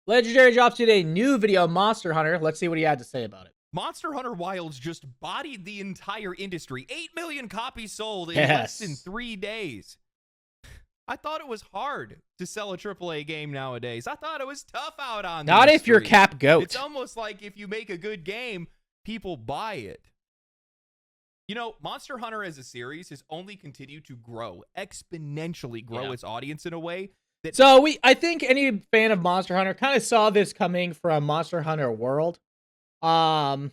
Legendary drops today, new video, Monster Hunter. Let's see what he had to say about it. Monster Hunter Wilds just bodied the entire industry. 8 million copies sold in less than Yes. 3 days. I thought it was hard to sell a AAA game nowadays. I thought it was tough out on Not these if you're streets. Cap Goat. It's almost like if you make a good game, people buy it. You know, Monster Hunter as a series has only continued to grow, exponentially grow its audience in a way that... So I think any fan of Monster Hunter kind of saw this coming from Monster Hunter World. Kind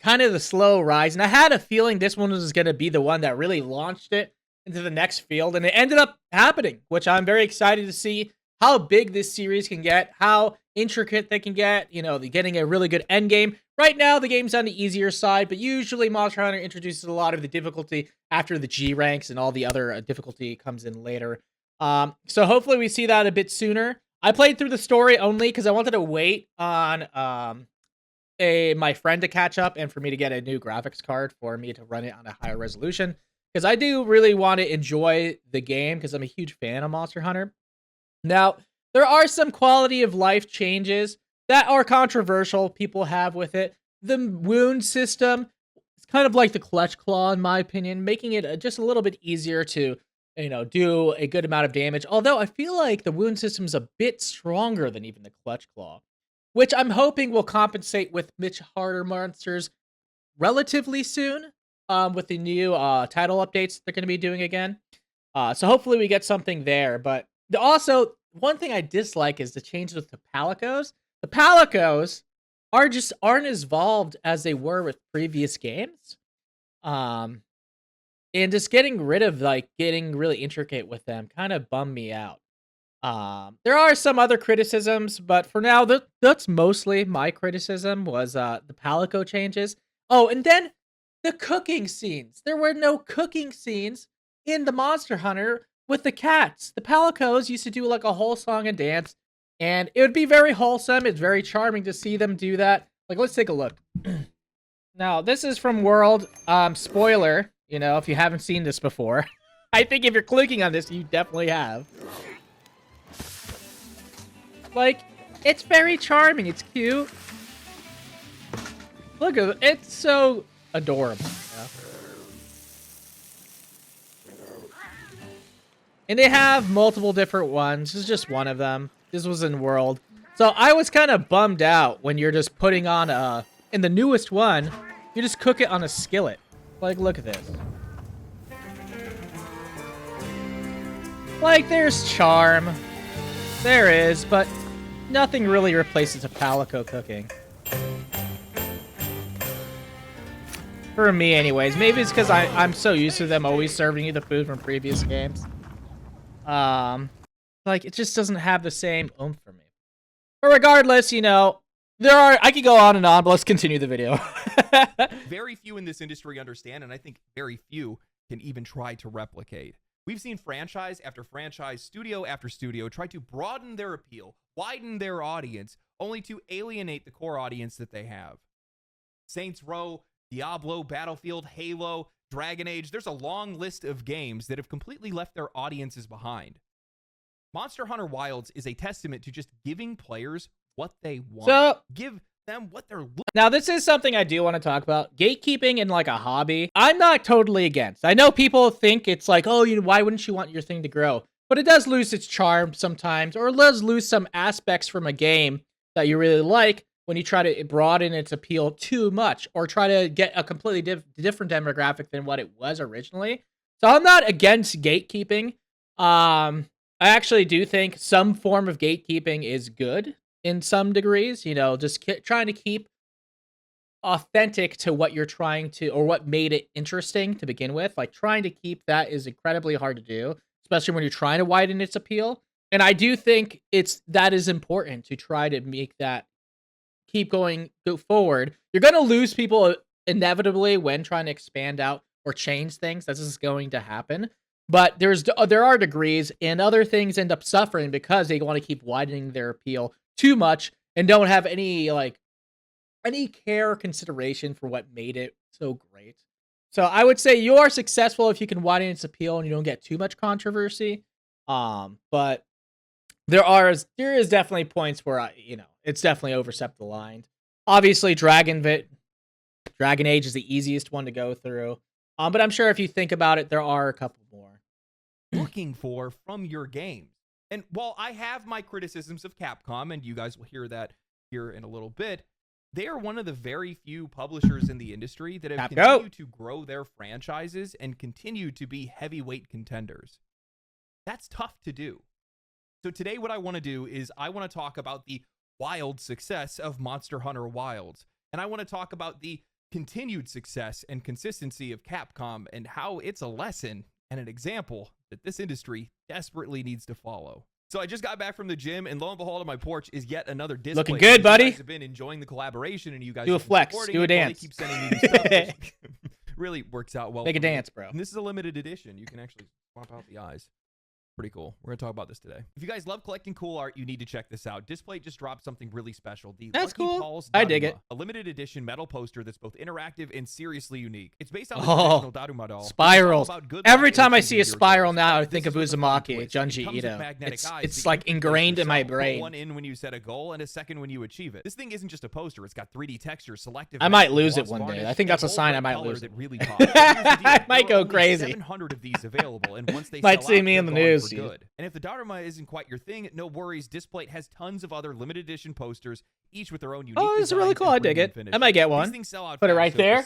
of the slow rise. And I had a feeling this one was going to be the one that really launched it into the next field. And it ended up happening, which I'm very excited to see how big this series can get, how intricate they can get. You know, they're getting a really good end game. Right now, the game's on the easier side, but usually Monster Hunter introduces a lot of the difficulty after the G ranks and all the other difficulty comes in later. So hopefully we see that a bit sooner. I played through the story only because I wanted to wait on my friend to catch up and for me to get a new graphics card for me to run it on a higher resolution. Because I do really want to enjoy the game because I'm a huge fan of Monster Hunter. Now, there are some quality of life changes that are controversial people have with it. The wound system is kind of like the clutch claw, in my opinion, making it just a little bit easier to, do a good amount of damage. Although I feel like the wound system is a bit stronger than even the clutch claw, which I'm hoping will compensate with much harder monsters relatively soon with the new title updates they're going to be doing again. So hopefully we get something there. But also, one thing I dislike is the changes with the Palicos. The Palicos aren't as evolved as they were with previous games. And just getting rid of getting really intricate with them kind of bummed me out. There are some other criticisms, but for now, that's mostly my criticism was the Palico changes. Oh, and then the cooking scenes. There were no cooking scenes in the Monster Hunter with the cats. The Palicos used to do like a whole song and dance, and it would be very wholesome. It's very charming to see them do that. Like, let's take a look. Now, this is from World. Spoiler, if you haven't seen this before. I think if you're clicking on this, you definitely have. Like, it's very charming. It's cute. Look at it. It's so adorable. And they have multiple different ones. This is just one of them. This was in World. So I was kind of bummed out when you're just putting on in the newest one, you just cook it on a skillet. Like, look at this. Like, there's charm. There is, but nothing really replaces a Palico cooking. For me, anyways. Maybe it's because I'm so used to them always serving you the food from previous games. Like, it just doesn't have the same oomph for me. But regardless, I could go on and on, but let's continue the video. Very few in this industry understand, and I think very few can even try to replicate. We've seen franchise after franchise, studio after studio try to broaden their appeal, widen their audience, only to alienate the core audience that they have. Saints Row, Diablo, Battlefield, Halo, Dragon Age, there's a long list of games that have completely left their audiences behind. Monster Hunter Wilds is a testament to just giving players what they want. So, give them what they're looking. Now, this is something I do want to talk about. Gatekeeping in like a hobby, I'm not totally against. I know people think it's like, oh, why wouldn't you want your thing to grow? But it does lose its charm sometimes, or it does lose some aspects from a game that you really like when you try to broaden its appeal too much, or try to get a completely different demographic than what it was originally. So I'm not against gatekeeping. I actually do think some form of gatekeeping is good in some degrees, just trying to keep authentic to what you're trying to, or what made it interesting to begin with. Like, trying to keep that is incredibly hard to do, especially when you're trying to widen its appeal. And I do think that is important to try to make that go forward. You're going to lose people inevitably when trying to expand out or change things. This is going to happen. But there are degrees, and other things end up suffering because they want to keep widening their appeal too much and don't have any care or consideration for what made it so great. So I would say you are successful if you can widen its appeal and you don't get too much controversy. But there is definitely points where it's definitely overstepped the line. Obviously, Dragon Age is the easiest one to go through. But I'm sure if you think about it, there are a couple more. Looking for from your games. And while I have my criticisms of Capcom, and you guys will hear that here in a little bit, they are one of the very few publishers in the industry that have continued to grow their franchises and continue to be heavyweight contenders. That's tough to do. So today what I want to do is I want to talk about the wild success of Monster Hunter Wilds. And I want to talk about the continued success and consistency of Capcom and how it's a lesson and an example that this industry desperately needs to follow. So I just got back from the gym, and lo and behold, on my porch is yet another display. Looking good, buddy. You guys have been enjoying the collaboration, and you guys do a flex, do a dance. Keep sending me this stuff. Really works out well. Make a dance, bro. And this is a limited edition. You can actually swap out the eyes. Pretty cool. We're going to talk about this today. If you guys love collecting cool art, you need to check this out. Display just dropped something really special. That's cool. I dig it. A limited edition metal poster that's both interactive and seriously unique. It's based on the traditional Daruma doll. Spirals. Every time I see a spiral now, I think of Uzumaki, Junji Ito. It's like ingrained in my brain. One in when you set a goal and a second when you achieve it. This thing isn't just a poster. It's got 3D textures, selective. I might lose it one day. I think that's a sign I might lose it. Really I might go crazy. 700 of these available, and once they might sell see out, me in the news. Good. And if the Daruma isn't quite your thing, no worries. Displate has tons of other limited edition posters, each with their own unique. Oh, this is really cool. I dig it. I might get one. Put it right there.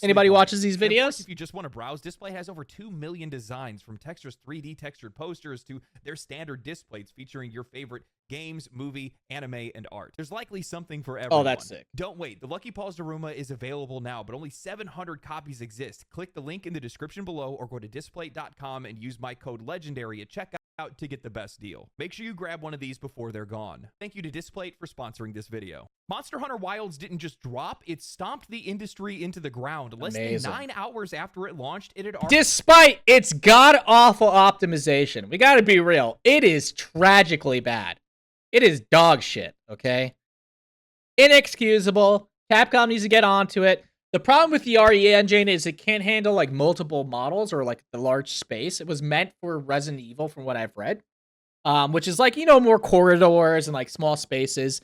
Anybody watches these videos? If you just want to browse, Displate has over 2 million designs, from Texture's 3D textured posters to their standard displays featuring your favorite games, movie, anime, and art. There's likely something for everyone. Oh, that's sick. Don't wait. The Lucky Paws Daruma is available now, but only 700 copies exist. Click the link in the description below or go to displate.com and use my code LEGENDARY at checkout to get the best deal. Make sure you grab one of these before they're gone. Thank you to Displate for sponsoring this video. Monster Hunter Wilds didn't just drop, it stomped the industry into the ground. Less than 9 hours after it launched, it had already... Despite its god-awful optimization, we gotta be real, it is tragically bad. It is dog shit, okay? Inexcusable. Capcom needs to get onto it. The problem with the RE engine is it can't handle like multiple models or like the large space. It was meant for Resident Evil from what I've read, which is like, more corridors and like small spaces.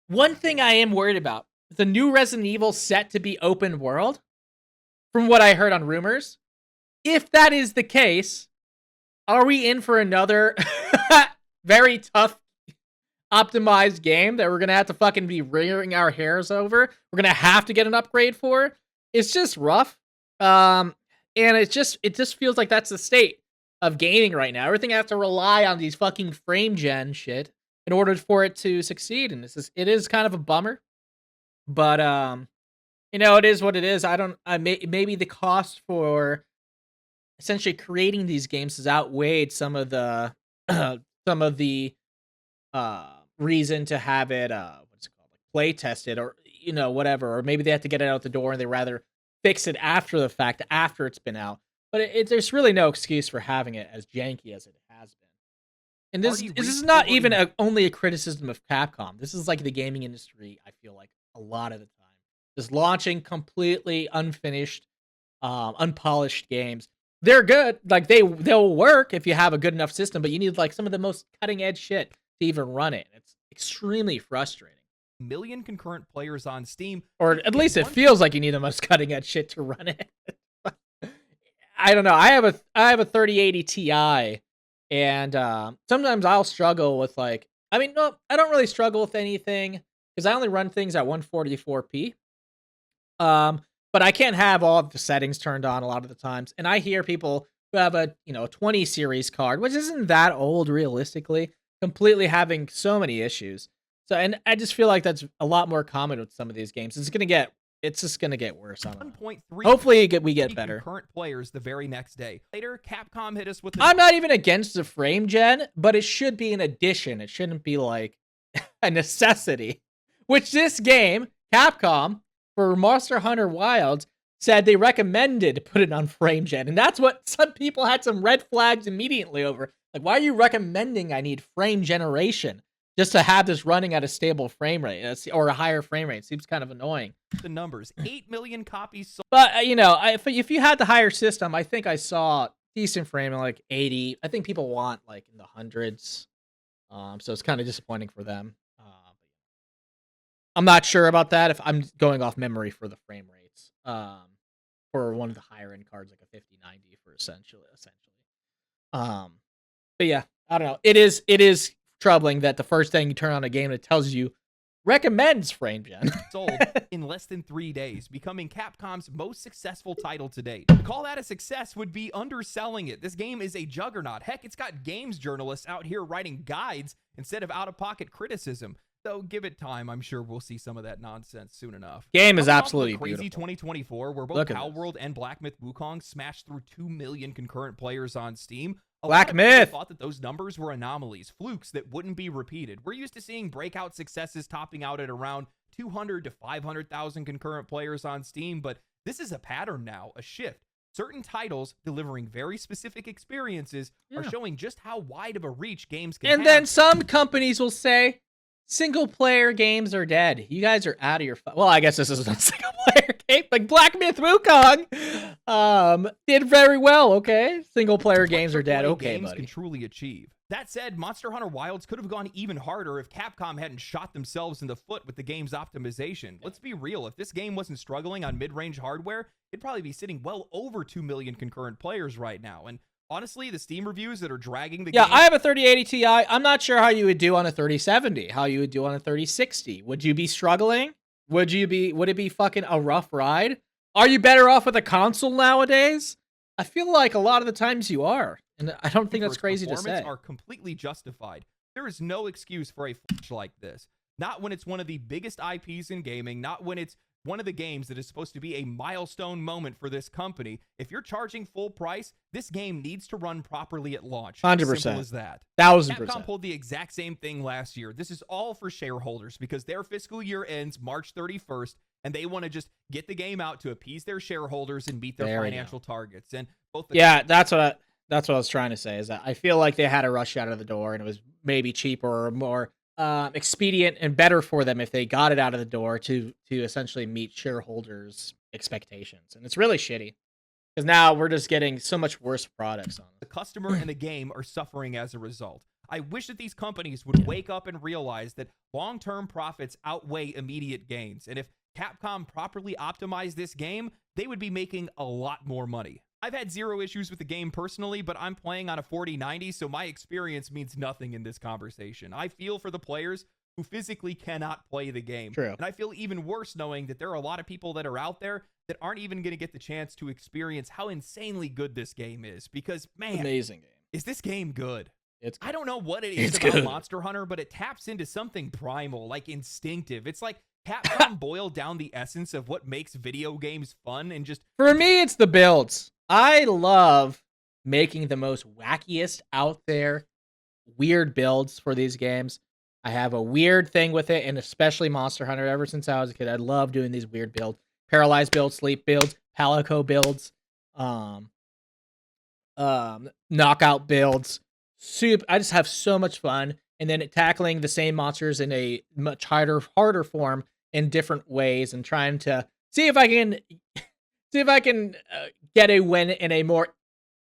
One thing I am worried about, the new Resident Evil set to be open world, from what I heard on rumors. If that is the case, are we in for another very tough optimized game that we're gonna have to fucking be rearing our hairs over? We're gonna have to get an upgrade for. It's just rough, and it just feels like that's the state of gaming right now. Everything has to rely on these fucking frame gen shit in order for it to succeed, and it is kind of a bummer. But it is what it is. Maybe the cost for essentially creating these games has outweighed some of the reason to have it play tested or whatever, or maybe they have to get it out the door and they rather fix it after the fact, after it's been out. But there's really no excuse for having it as janky as it has been. And this is not even only a criticism of Capcom. This is like the gaming industry, I feel like, a lot of the time, just launching completely unfinished, unpolished games. They're good, like they'll work if you have a good enough system, but you need like some of the most cutting edge shit to even run it. It's extremely frustrating. Million concurrent players on Steam, or at least it feels like you need the most cutting edge shit to run it. I don't know. I have a 3080 Ti, and sometimes I'll struggle with I don't really struggle with anything because I only run things at 144p. But I can't have all of the settings turned on a lot of the times, and I hear people who have a 20 series card, which isn't that old realistically, completely having so many issues. So, and I just feel like that's a lot more common with some of these games. It's just gonna get worse. 1.3. Hopefully, we get better. Current players the very next day. Later, Capcom hit us with. I'm not even against the frame gen, but it should be an addition. It shouldn't be like a necessity. Which this game, Capcom, for Monster Hunter Wilds, said they recommended put it on frame gen, and that's what some people had some red flags immediately over. Like, why are you recommending I need frame generation just to have this running at a stable frame rate or a higher frame rate? It seems kind of annoying. The numbers, 8 million copies sold. But, if you had the higher system, I think I saw decent frame in like 80. I think people want like in the hundreds. So it's kind of disappointing for them. I'm not sure about that if I'm going off memory for the frame rates. For one of the higher end cards, like a 5090 for essentially. Um, but yeah, I don't know. It is troubling that the first thing you turn on a game that tells you recommends frame gen. Sold in less than 3 days, becoming Capcom's most successful title to date. To call that a success would be underselling it. This game is a juggernaut. Heck, it's got games journalists out here writing guides instead of out-of-pocket criticism. So give it time. I'm sure we'll see some of that nonsense soon enough. Game is Coming off of a absolutely crazy beautiful. 2024, where both Look at Power this. World and Black Myth Wukong smashed through 2 million concurrent players on Steam. A Black lot of people Myth. thought that those numbers were anomalies, flukes that wouldn't be repeated. We're used to seeing breakout successes topping out at around 200 to 500,000 concurrent players on Steam, but this is a pattern now, a shift. Certain titles delivering very specific experiences are showing just how wide of a reach games can have. And then some companies will say, single player games are dead. You guys are out of your. Well, I guess this is a single player game. Like Black Myth Wukong did very well. Okay, single player games are dead. Okay, games buddy. can truly achieve. That said, Monster Hunter Wilds could have gone even harder if Capcom hadn't shot themselves in the foot with the game's optimization. Let's be real, if this game wasn't struggling on mid-range hardware, it'd probably be sitting well over 2 million concurrent players right now. And honestly, the Steam reviews that are dragging the game... Yeah, I have a 3080 Ti. I'm not sure how you would do on a 3070, how you would do on a 3060. Would you be struggling? Would it be fucking a rough ride? Are you better off with a console nowadays? I feel like a lot of the times you are. And I don't think that's crazy to say. Are completely justified. There is no excuse for a flash like this. Not when it's one of the biggest IPs in gaming, not when it's one of the games that is supposed to be a milestone moment for this company. If you're charging full price, this game needs to run properly at launch. 100%. Simple as that. 1000%. Capcom pulled the exact same thing last year. This is all for shareholders because their fiscal year ends March 31st, and they want to just get the game out to appease their shareholders and meet their financial targets. And both that's what I was trying to say, is that I feel like they had a rush out of the door, and it was maybe cheaper or more expedient and better for them if they got it out of the door to essentially meet shareholders' expectations. And it's really shitty because now we're just getting so much worse products on it. The customer and the game are suffering as a result. I wish that these companies would wake up and realize that long-term profits outweigh immediate gains. And if Capcom properly optimized this game, they would be making a lot more money. I've had zero issues with the game personally, but I'm playing on a 4090, so my experience means nothing in this conversation. I feel for the players who physically cannot play the game. True. And I feel even worse knowing that there are a lot of people that are out there that aren't even going to get the chance to experience how insanely good this game is. Because, man, amazing game. Is this game good? It's good. I don't know what it is about Monster Hunter, but it taps into something primal, like instinctive. It's like Capcom boiled down the essence of what makes video games fun and just... For me, it's the builds. I love making the most wackiest out there weird builds for these games. I have a weird thing with it, and especially Monster Hunter. Ever since I was a kid, I love doing these weird builds. Paralyzed builds, sleep builds, Palico builds, knockout builds. I just have so much fun. And then tackling the same monsters in a much harder form in different ways and trying to see if I can get a win in a more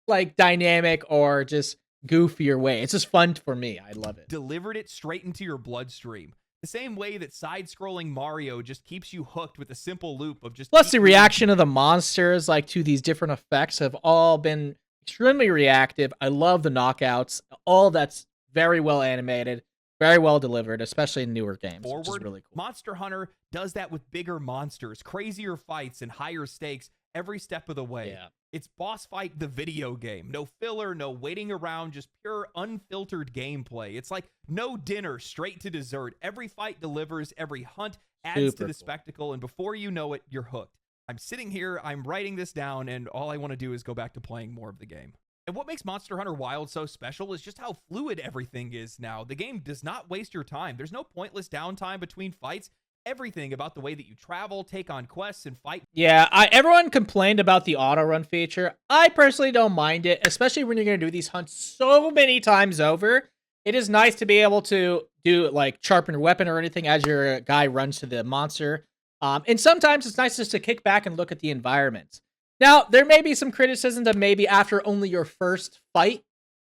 like dynamic or just goofier way. It's just fun for me. I love it. Delivered it straight into your bloodstream. The same way that side-scrolling Mario just keeps you hooked with a simple loop of just... Plus, the reaction of the monsters, like, to these different effects have all been extremely reactive. I love the knockouts. All that's very well animated, very well delivered, especially in newer games, which is really cool. Monster Hunter does that with bigger monsters, crazier fights, and higher stakes every step of the way. Yeah. It's Boss Fight the video game. No filler, no waiting around, just pure unfiltered gameplay. It's like no dinner, straight to dessert. Every fight delivers, every hunt adds to the spectacle, and before you know it, you're hooked. I'm sitting here, I'm writing this down, and all I want to do is go back to playing more of the game. And what makes Monster Hunter Wild so special is just how fluid everything is now. The game does not waste your time. There's no pointless downtime between fights. Everything about the way that you travel, take on quests, and fight. Yeah, everyone complained about the auto run feature. I personally don't mind it, especially when you're going to do these hunts so many times over. It is nice to be able to do, like, sharpen your weapon or anything as your guy runs to the monster. And sometimes it's nice just to kick back and look at the environments. Now, there may be some criticism that maybe after only your first fight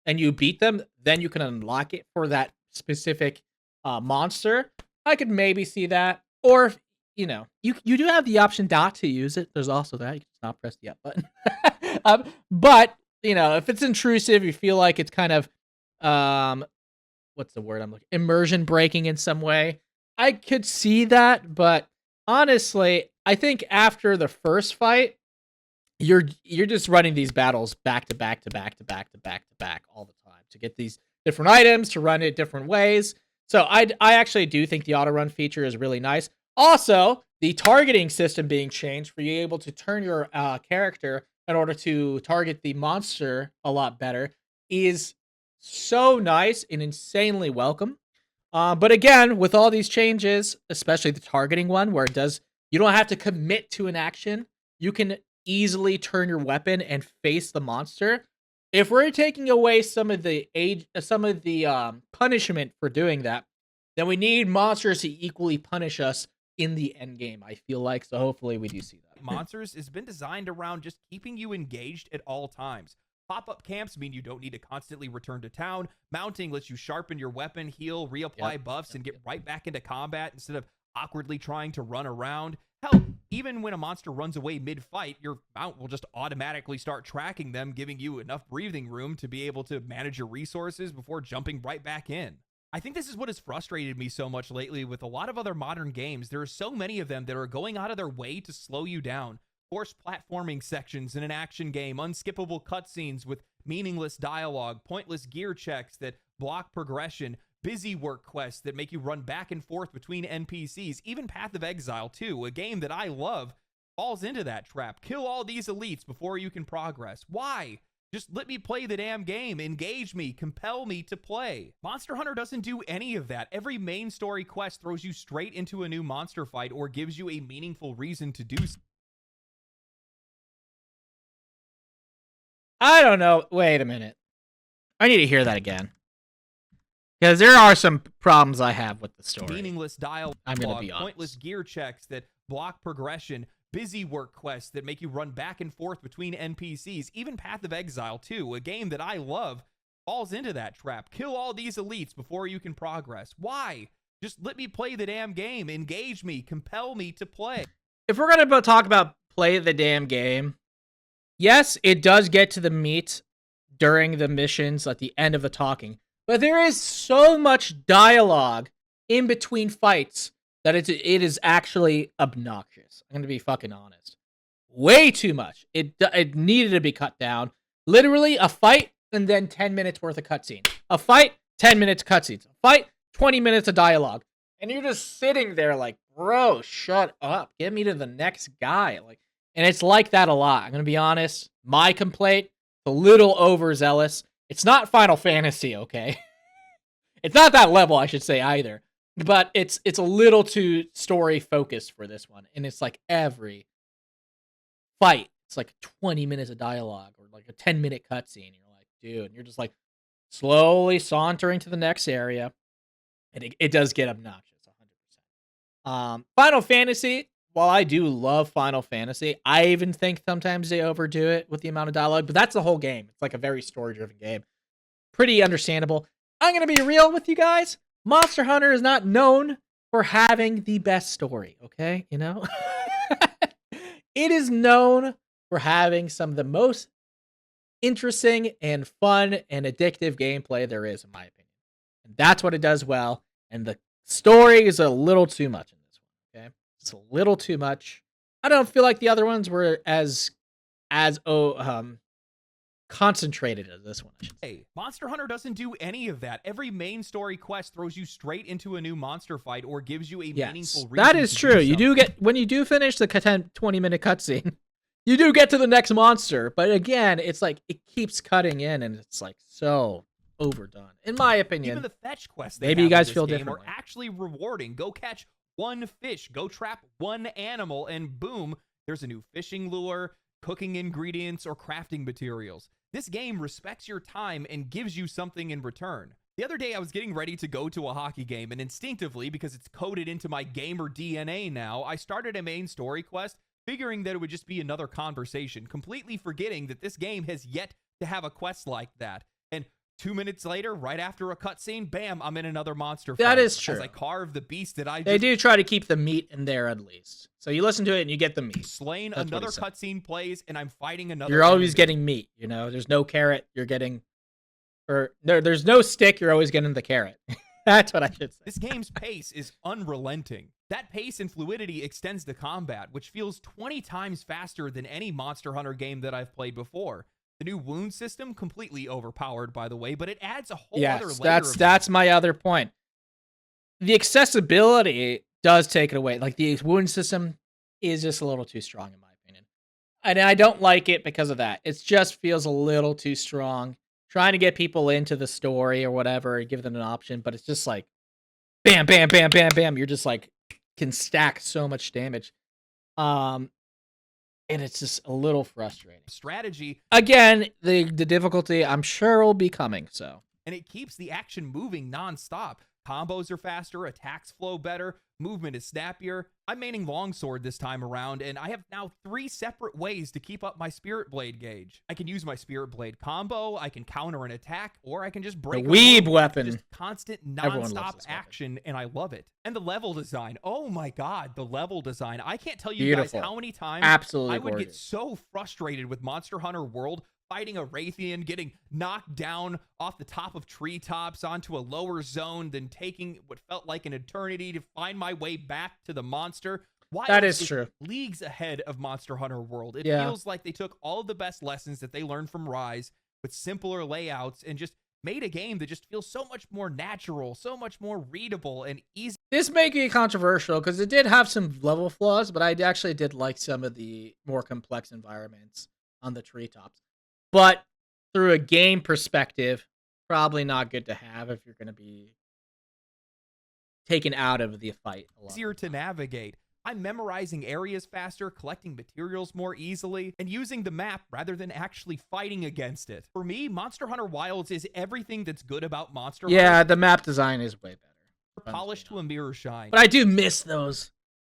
and you beat them, then you can unlock it for that specific monster, I could maybe see that. Or if, you do have the option not to use it. There's also that. You can just not press the up button. But if it's intrusive, you feel like it's kind of what's the word I'm looking, immersion breaking in some way. I could see that, but honestly, I think after the first fight, you're just running these battles back to back to back to back to back to back all the time to get these different items, to run it different ways. So I actually do think the auto run feature is really nice. Also, the targeting system being changed for you able to turn your character in order to target the monster a lot better is so nice and insanely welcome. But again, with all these changes, especially the targeting one, where you don't have to commit to an action. You can easily turn your weapon and face the monster. If we're taking away some of the punishment for doing that, then we need monsters to equally punish us in the end game, I feel like. So hopefully we do see that. Monsters has been designed around just keeping you engaged at all times. Pop-up camps mean you don't need to constantly return to town. Mounting lets you sharpen your weapon, heal, reapply buffs, and get right back into combat instead of awkwardly trying to run around. Hell, even when a monster runs away mid-fight, your mount will just automatically start tracking them, giving you enough breathing room to be able to manage your resources before jumping right back in. I think this is what has frustrated me so much lately with a lot of other modern games. There are so many of them that are going out of their way to slow you down. Forced platforming sections in an action game, unskippable cutscenes with meaningless dialogue, pointless gear checks that block progression, busy work quests that make you run back and forth between NPCs, even Path of Exile 2, a game that I love, falls into that trap. Kill all these elites before you can progress. Why? Just let me play the damn game, engage me, compel me to play. Monster Hunter doesn't do any of that. Every main story quest throws you straight into a new monster fight or gives you a meaningful reason to do so. I don't know. Wait a minute. I need to hear that again. Because there are some problems I have with the story. Meaningless dialogue, I'm going to be honest. Pointless gear checks that block progression, busy work quests that make you run back and forth between NPCs, even Path of Exile 2, a game that I love, falls into that trap. Kill all these elites before you can progress. Why? Just let me play the damn game, engage me, compel me to play. If we're going to talk about play the damn game, yes, it does get to the meat during the missions at the end of the talking. But there is so much dialogue in between fights that it is actually obnoxious. I'm going to be fucking honest. Way too much. It needed to be cut down. Literally a fight and then 10 minutes worth of cutscene. A fight, 10 minutes cutscenes. A fight, 20 minutes of dialogue. And you're just sitting there like, bro, shut up. Get me to the next guy. And it's like that a lot. I'm going to be honest. My complaint, a little overzealous. It's not Final Fantasy, okay? It's not that level, I should say, either. But it's a little too story focused for this one. And it's like every fight, it's like 20 minutes of dialogue or like a 10-minute cutscene. You're like, dude, and you're just like slowly sauntering to the next area. And it does get obnoxious, 100%. Final Fantasy, while I do love Final Fantasy, I even think sometimes they overdo it with the amount of dialogue, but that's the whole game. It's like a very story-driven game. Pretty understandable. I'm going to be real with you guys. Monster Hunter is not known for having the best story, okay? It is known for having some of the most interesting and fun and addictive gameplay there is, in my opinion. And that's what it does well. And the story is a little too much in this one, okay? It's a little too much. I don't feel like the other ones were as concentrated as this one. Hey, Monster Hunter doesn't do any of that. Every main story quest throws you straight into a new monster fight or gives you a meaningful reason. That is true. You do get, when you do finish the 20-minute cutscene, you do get to the next monster. But again, it's like it keeps cutting in, and it's like so overdone, in my opinion. Even the fetch quests, maybe you guys feel different, are actually rewarding. Go catch one fish, go trap one animal, and boom, there's a new fishing lure, cooking ingredients, or crafting materials. This game respects your time and gives you something in return. The other day, I was getting ready to go to a hockey game, and instinctively, because it's coded into my gamer DNA now, I started a main story quest, figuring that it would just be another conversation, completely forgetting that this game has yet to have a quest like that. And 2 minutes later, right after a cutscene, bam, I'm in another monster fight. That is true. As I carve the beast that I They just do try to keep the meat in there at least. So you listen to it and you get the meat. slain. That's what Another he said. cutscene plays, and I'm fighting another You're always enemy. getting meat, you know? There's no carrot, you're getting... Or there's no stick, you're always getting the carrot. That's what I should say. This game's pace is unrelenting. That pace and fluidity extends the combat, which feels 20 times faster than any Monster Hunter game that I've played before. The new wound system, completely overpowered, by the way, but it adds a whole other layer. That's my other point. The accessibility does take it away. Like, the wound system is just a little too strong, in my opinion. And I don't like it because of that. It just feels a little too strong. Trying to get people into the story or whatever and give them an option, but it's just like bam, bam, bam, bam, bam. You're just like can stack so much damage. And it's just a little frustrating. Strategy. Again, the difficulty I'm sure will be coming, so. And it keeps the action moving nonstop. Combos are faster, attacks flow better, movement is snappier. I'm maining longsword this time around, and I have now 3 separate ways to keep up my Spirit Blade gauge. I can use my Spirit Blade combo, I can counter an attack, or I can just break the weeb weapon. Just constant non-stop action, and I love it. And the level design. Oh my god, the level design. I can't tell you guys how many times Absolutely I would gorgeous. get so frustrated with Monster Hunter World fighting a Raytheon, getting knocked down off the top of treetops onto a lower zone, then taking what felt like an eternity to find my way back to the monster. Why that is true. Leagues ahead of Monster Hunter World. It feels like they took all of the best lessons that they learned from Rise with simpler layouts and just made a game that just feels so much more natural, so much more readable and easy. This may be controversial because it did have some level flaws, but I actually did like some of the more complex environments on the treetops. But through a game perspective, probably not good to have if you're going to be taken out of the fight. Easier to navigate. I'm memorizing areas faster, collecting materials more easily, and using the map rather than actually fighting against it. For me, Monster Hunter Wilds is everything that's good about Monster Hunter. Yeah, the map design is way better. Polished to a mirror shine. But I do miss those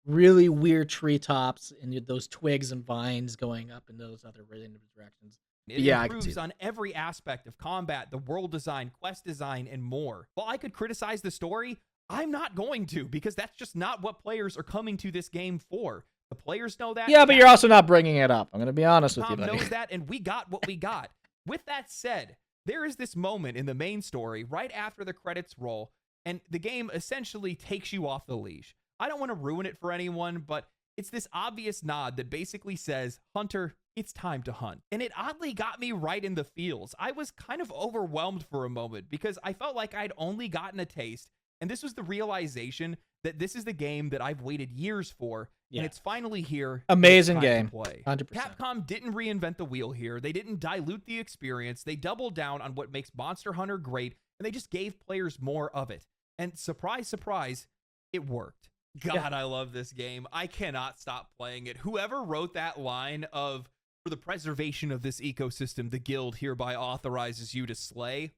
really weird treetops and those twigs and vines going up in those other random directions. It improves on every aspect of combat, the world design, quest design, and more. While I could criticize the story, I'm not going to, because that's just not what players are coming to this game for. The players know that. Yeah, but you're also not bringing it up. I'm going to be honest with you, buddy. knows that, and we got what we got. With that said, there is this moment in the main story right after the credits roll, and the game essentially takes you off the leash. I don't want to ruin it for anyone, but it's this obvious nod that basically says, Hunter, it's time to hunt. And it oddly got me right in the feels. I was kind of overwhelmed for a moment because I felt like I'd only gotten a taste. And this was the realization that this is the game that I've waited years for. Yeah. And it's finally here. Amazing game. Play. 100%. Capcom didn't reinvent the wheel here. They didn't dilute the experience. They doubled down on what makes Monster Hunter great. And they just gave players more of it. And surprise, surprise, it worked. God, I love this game. I cannot stop playing it. Whoever wrote that line of, for the preservation of this ecosystem, the guild hereby authorizes you to slay.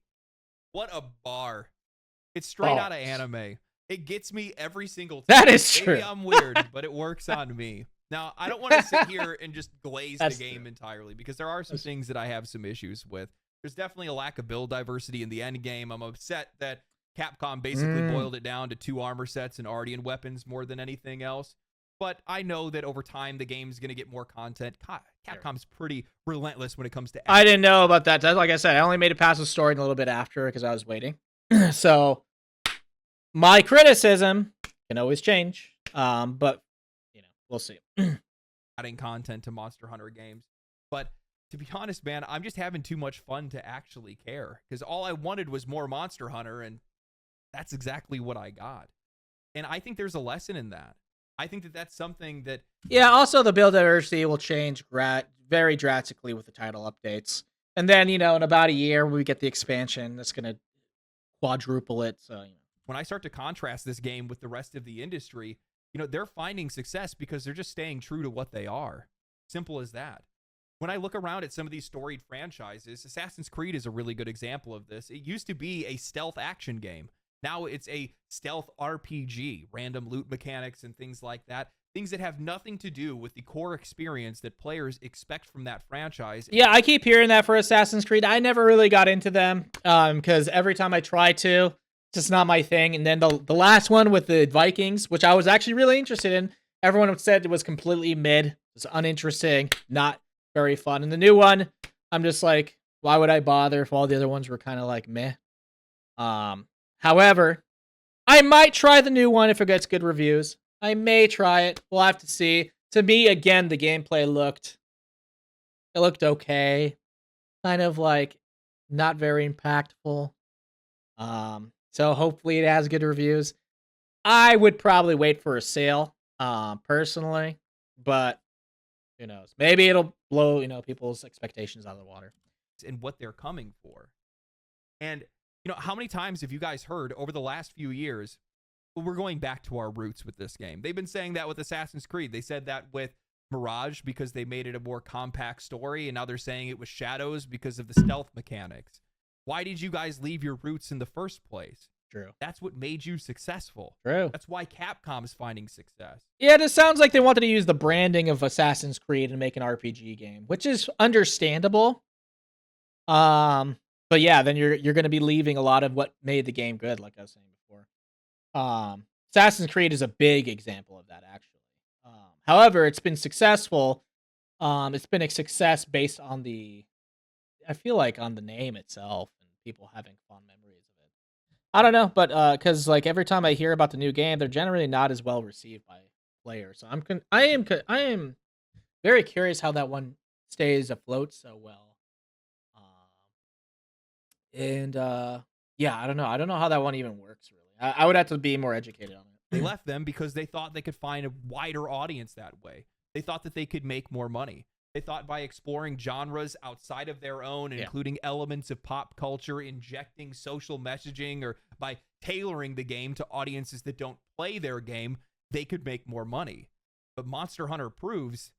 What a bar. It's straight out of anime. It gets me every single time. That is true. Maybe I'm weird, but it works on me. Now, I don't want to sit here and just glaze the game entirely, because there are some things that I have some issues with. There's definitely a lack of build diversity in the end game. I'm upset that Capcom basically boiled it down to 2 armor sets and Ardian weapons more than anything else. But I know that over time, the game's going to get more content. Capcom's pretty relentless when it comes to... I didn't know about that. Like I said, I only made it past the story a little bit after because I was waiting. So my criticism can always change. But, you know, we'll see. Adding content to Monster Hunter games. But to be honest, man, I'm just having too much fun to actually care. Because all I wanted was more Monster Hunter, and that's exactly what I got. And I think there's a lesson in that. I think that that's something that... Yeah, also the build diversity will change very drastically with the title updates. And then, you know, in about a year, when we get the expansion, that's going to quadruple it. So, you know. When I start to contrast this game with the rest of the industry, you know, they're finding success because they're just staying true to what they are. Simple as that. When I look around at some of these storied franchises, Assassin's Creed is a really good example of this. It used to be a stealth action game. Now it's a stealth RPG, random loot mechanics and things like that. things that have nothing to do with the core experience that players expect from that franchise. Yeah, I keep hearing that for Assassin's Creed. I never really got into them because every time I try to, it's just not my thing. And then the last one with the Vikings, which I was actually really interested in, everyone said it was completely mid. It was uninteresting, not very fun. And the new one, I'm just like, why would I bother if all the other ones were kind of like meh? However, I might try the new one if it gets good reviews. I may try it. We'll have to see. To me, again, the gameplay looked okay. Kind of like not very impactful. So hopefully it has good reviews. I would probably wait for a sale, personally, but who knows? Maybe it'll blow, people's expectations out of the water. And what they're coming for. And, how many times have you guys heard over the last few years, well, we're going back to our roots with this game? They've been saying that with Assassin's Creed. They said that with Mirage because they made it a more compact story, and now they're saying it was Shadows because of the stealth mechanics. Why did you guys leave your roots in the first place? True. That's what made you successful. True. That's why Capcom is finding success. Yeah, it sounds like they wanted to use the branding of Assassin's Creed and make an RPG game, which is understandable. But yeah, then you're going to be leaving a lot of what made the game good, like I was saying before. Assassin's Creed is a big example of that, actually. However, it's been successful. It's been a success based on I feel like on the name itself and people having fond memories of it. I don't know, but because like every time I hear about the new game, they're generally not as well received by players. So I am very curious how that one stays afloat so well. And yeah, I don't know. I don't know how that one even works really. I would have to be more educated on it. They left them because they thought they could find a wider audience that way. They thought that they could make more money. They thought by exploring genres outside of their own, including elements of pop culture, injecting social messaging, or by tailoring the game to audiences that don't play their game, they could make more money. But Monster Hunter proves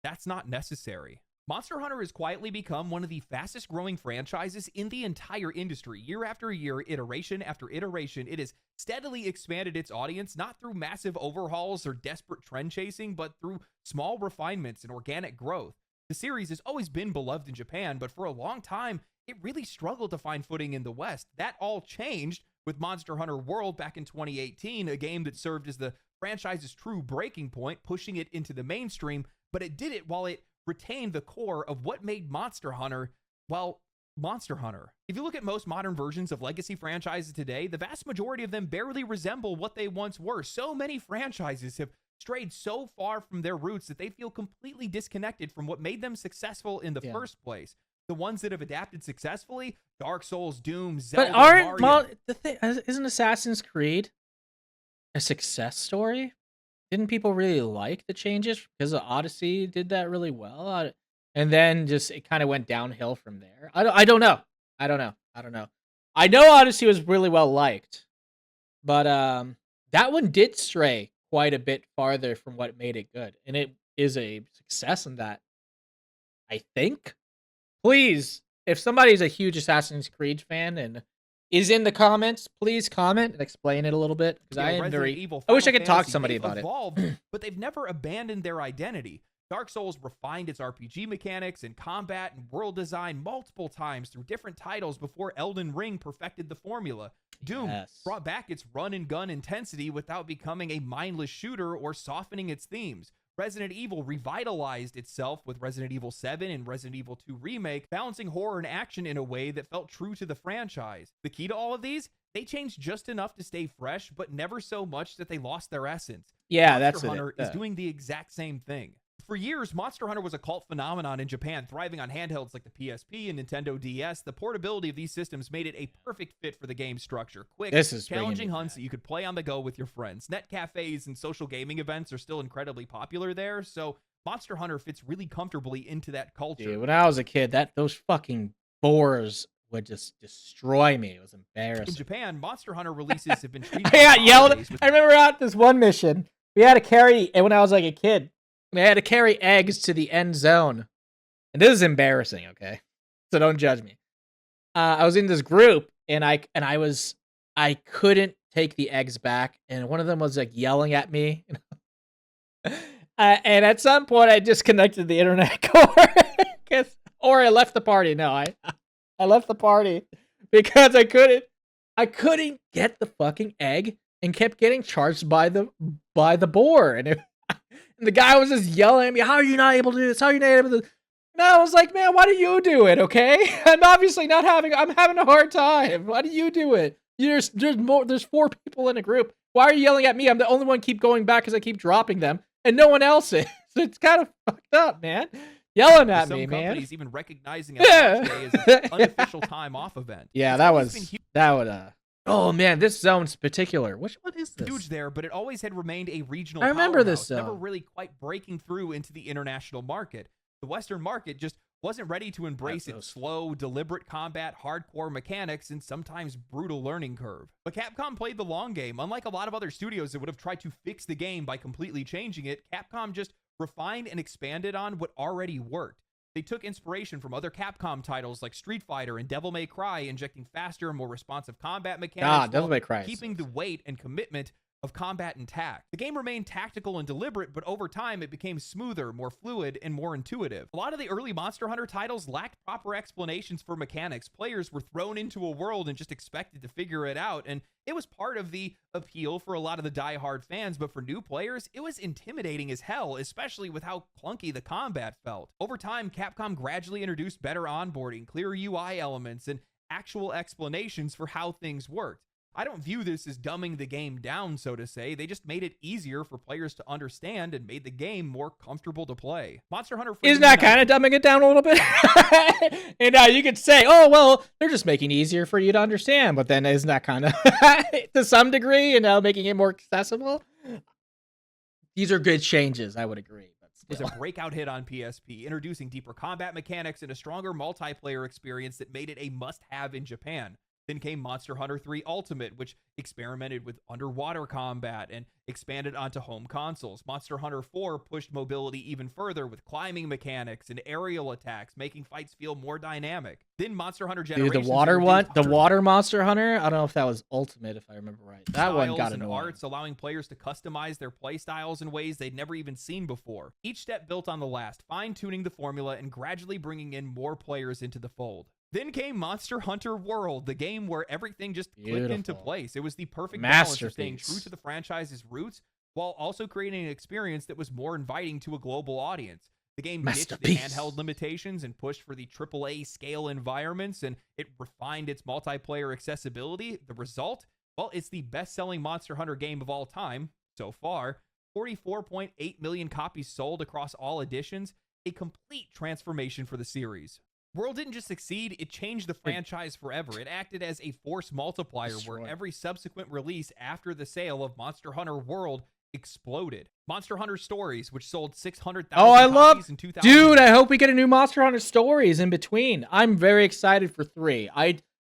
that's not necessary. Monster Hunter has quietly become one of the fastest growing franchises in the entire industry. Year after year, iteration after iteration, it has steadily expanded its audience, not through massive overhauls or desperate trend chasing, but through small refinements and organic growth. The series has always been beloved in Japan, but for a long time, it really struggled to find footing in the West. That all changed with Monster Hunter World back in 2018, a game that served as the franchise's true breaking point, pushing it into the mainstream, but it did it while it retained the core of what made Monster Hunter, well, Monster Hunter. If you look at most modern versions of legacy franchises today, the vast majority of them barely resemble what they once were. So many franchises have strayed so far from their roots that they feel completely disconnected from what made them successful in the first place. The ones that have adapted successfully, Dark Souls, Doom, Zelda, Mario. The thing isn't Assassin's Creed a success story? Didn't people really like the changes because Odyssey did that really well? And then just it kind of went downhill from there. I don't know. I don't know. I know Odyssey was really well liked, but that one did stray quite a bit farther from what made it good, and it is a success in that. I think. Please, if somebody's a huge Assassin's Creed fan and is in the comments, please comment and explain it a little bit because I am very. Evil, I wish I could talk to Fantasy, somebody they've about evolved, it. But they've never abandoned their identity. Dark Souls refined its RPG mechanics and combat and world design multiple times through different titles before Elden Ring perfected the formula. Doom brought back its run and gun intensity without becoming a mindless shooter or softening its themes. Resident Evil revitalized itself with Resident Evil 7 and Resident Evil 2 Remake, balancing horror and action in a way that felt true to the franchise. The key to all of these? They changed just enough to stay fresh, but never so much that they lost their essence. Yeah, Monster Hunter is doing the exact same thing. For years, Monster Hunter was a cult phenomenon in Japan, thriving on handhelds like the PSP and Nintendo DS. The portability of these systems made it a perfect fit for the game structure. Quick, challenging hunts that you could play on the go with your friends. Net cafes and social gaming events are still incredibly popular there, so Monster Hunter fits really comfortably into that culture. Dude, when I was a kid, those fucking boars would just destroy me. It was embarrassing. In Japan, Monster Hunter releases have been treated. I got yelled. I remember out this one mission, we had to carry, and when I was like a kid, we had to carry eggs to the end zone. And this is embarrassing, okay? So don't judge me. I was in this group, and I couldn't take the eggs back, and one of them was like yelling at me. And at some point, I disconnected the internet cord, or I left the party. No, I left the party because I couldn't get the fucking egg and kept getting charged by the boar, and the guy was just yelling at me, "How are you not able to do this? How are you not able to?" And I was like, "Man, why do you do it? Okay, I'm obviously not having. I'm having a hard time. Why do you do it? There's more. There's 4 people in a group. Why are you yelling at me? I'm the only one keep going back because I keep dropping them, and no one else is. It's kind of fucked up, man. Yelling at Some me, man. companies even recognizing a launch day as an unofficial time off event. Yeah, It's that always was been that would Oh man, this zone's particular. Which one is this? huge there, but it always had remained a regional I remember this powerhouse, never zone. really quite breaking through into the international market. The Western market just wasn't ready to embrace its slow, deliberate combat, hardcore mechanics, and sometimes brutal learning curve. But Capcom played the long game. Unlike a lot of other studios that would have tried to fix the game by completely changing it, Capcom just refined and expanded on what already worked. They took inspiration from other Capcom titles like Street Fighter and Devil May Cry, injecting faster and more responsive combat mechanics Devil while May Cry. keeping the weight and commitment of combat intact. The game remained tactical and deliberate, but over time it became smoother, more fluid, and more intuitive. A lot of the early Monster Hunter titles lacked proper explanations for mechanics. Players were thrown into a world and just expected to figure it out, and it was part of the appeal for a lot of the die-hard fans, but for new players, it was intimidating as hell, especially with how clunky the combat felt. Over time, Capcom gradually introduced better onboarding, clear UI elements, and actual explanations for how things worked. I don't view this as dumbing the game down, so to say. They just made it easier for players to understand and made the game more comfortable to play. Monster Hunter Freedom Isn't that Unite- kind of dumbing it down a little bit? And you could say, "Oh well, they're just making it easier for you to understand," but then isn't that kind of, to some degree, making it more accessible? These are good changes, I would agree. But was still. a breakout hit on PSP, introducing deeper combat mechanics and a stronger multiplayer experience that made it a must-have in Japan. Then came Monster Hunter 3 Ultimate, which experimented with underwater combat and expanded onto home consoles. Monster Hunter 4 pushed mobility even further with climbing mechanics and aerial attacks, making fights feel more dynamic. Then Monster Hunter Dude, Generations the water one, introduced the water monster hunter. I don't know if that was Ultimate, if I remember right. That one styles got and annoying. arts, allowing players to customize their play styles in ways they'd never even seen before. Each step built on the last, fine-tuning the formula and gradually bringing in more players into the fold. Then came Monster Hunter World, the game where everything just clicked into Beautiful. place. It was the perfect balance of staying Masterpiece. true to the franchise's roots while also creating an experience that was more inviting to a global audience. The game ditched the Masterpiece. handheld limitations and pushed for the AAA scale environments, and it refined its multiplayer accessibility. The result? Well, it's the best-selling Monster Hunter game of all time so far. 44.8 million copies sold across all editions, a complete transformation for the series. World didn't just succeed, it changed the franchise forever. It acted as a force multiplier where every subsequent release after the sale of Monster Hunter World exploded. Monster Hunter Stories, which sold 600,000 Oh, I copies love, in 2000. dude. I hope we get a new Monster Hunter Stories in between. I'm very excited for 3.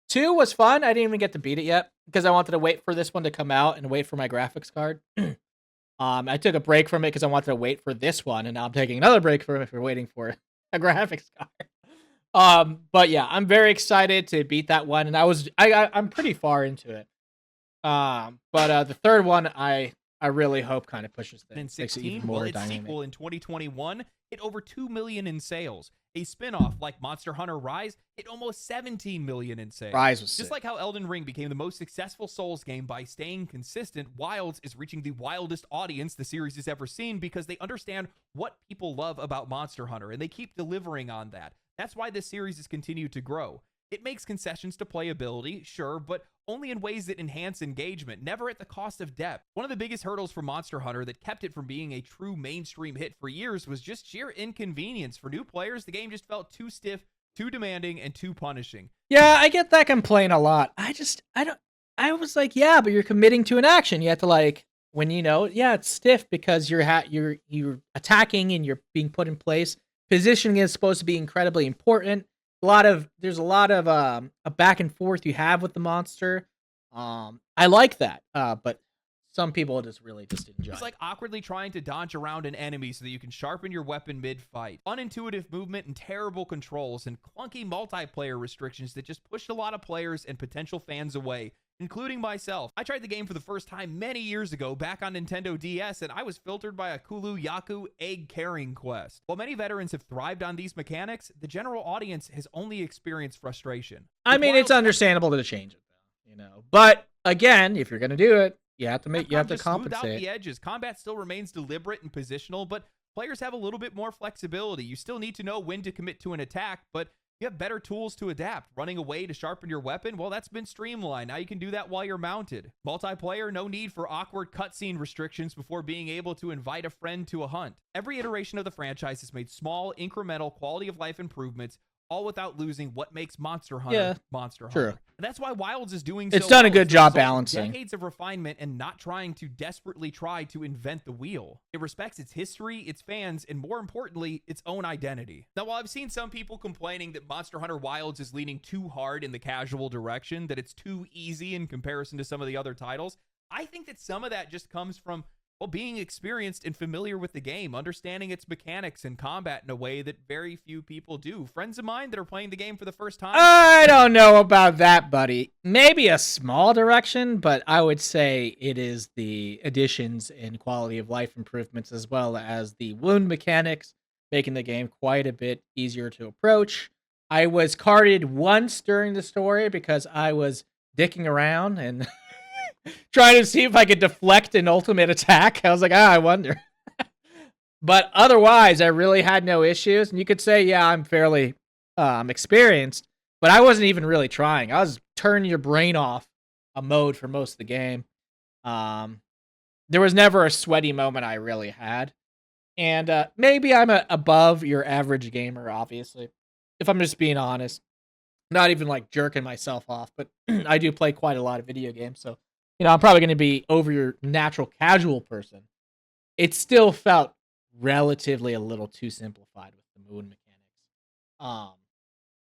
2 was fun. I didn't even get to beat it yet because I wanted to wait for this one to come out and wait for my graphics card. I took a break from it because I wanted to wait for this one, and now I'm taking another break from it for waiting for a graphics card. But yeah, I'm very excited to beat that one, and I'm pretty far into it. But the third one, I really hope kind of pushes things, In makes it 16, even well, more its dynamic. sequel in 2021 hit over 2 million in sales. A spin-off like Monster Hunter Rise hit almost 17 million in sales. Rise was Just sick. like how Elden Ring became the most successful Souls game by staying consistent, Wilds is reaching the wildest audience the series has ever seen because they understand what people love about Monster Hunter, and they keep delivering on that. That's why this series has continued to grow. It makes concessions to playability, sure, but only in ways that enhance engagement, never at the cost of depth. One of the biggest hurdles for Monster Hunter that kept it from being a true mainstream hit for years was just sheer inconvenience. For new players, the game just felt too stiff, too demanding, and too punishing. Yeah, I get that complaint a lot. I was like, yeah, but you're committing to an action. You have to it's stiff because you're attacking and you're being put in place. Positioning is supposed to be incredibly important. There's a lot of a back and forth you have with the monster. I like that. But some people just really just enjoy. It's like awkwardly trying to dodge around an enemy so that you can sharpen your weapon mid-fight. Unintuitive movement and terrible controls and clunky multiplayer restrictions that just pushed a lot of players and potential fans away. including myself. I tried the game for the first time many years ago back on Nintendo DS, and I was filtered by a Kulu Yaku egg carrying quest. While many veterans have thrived on these mechanics, the general audience has only experienced frustration. I mean, it's understandable to change it, though, you know. But again, if you're gonna do it, you have to Smooth out compensate. the edges. Combat still remains deliberate and positional, but players have a little bit more flexibility. You still need to know when to commit to an attack, but you have better tools to adapt. Running away to sharpen your weapon, well, that's been streamlined. Now you can do that while you're mounted. Multiplayer, no need for awkward cutscene restrictions before being able to invite a friend to a hunt. Every iteration of the franchise has made small, incremental quality of life improvements, all without losing what makes Monster Hunter Monster Hunter. And that's why Wilds is doing so. It's done a good job result of balancing. Decades of refinement and not trying to desperately try to invent the wheel. It respects its history, its fans, and more importantly, its own identity. Now, while I've seen some people complaining that Monster Hunter Wilds is leaning too hard in the casual direction, that it's too easy in comparison to some of the other titles, I think that some of that just comes from, well, being experienced and familiar with the game, understanding its mechanics and combat in a way that very few people do. Friends of mine that are playing the game for the first time, I don't know about that, buddy. Maybe a small direction, but I would say it is the additions and quality of life improvements as well as the wound mechanics, making the game quite a bit easier to approach. I was carded once during the story because I was dicking around and trying to see if I could deflect an ultimate attack. I was like, I wonder. But otherwise, I really had no issues. And you could say, yeah, I'm fairly experienced, but I wasn't even really trying. I was turning your brain off a mode for most of the game. There was never a sweaty moment I really had. And maybe I'm above your average gamer, obviously, if I'm just being honest. Not even like jerking myself off, but I do play quite a lot of video games, so I'm probably going to be over your natural casual person. It still felt relatively a little too simplified with the moon mechanics,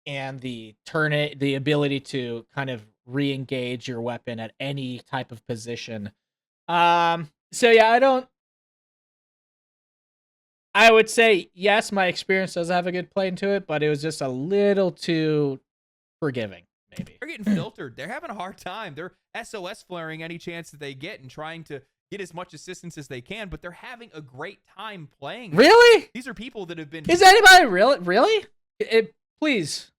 and the ability to kind of re-engage your weapon at any type of position. So yeah, I would say yes, my experience does have a good play into it, but it was just a little too forgiving. Maybe. They're getting filtered. They're having a hard time. They're SOS flaring any chance that they get and trying to get as much assistance as they can, but they're having a great time playing. Really? These are people that have been... Is anybody really? Please,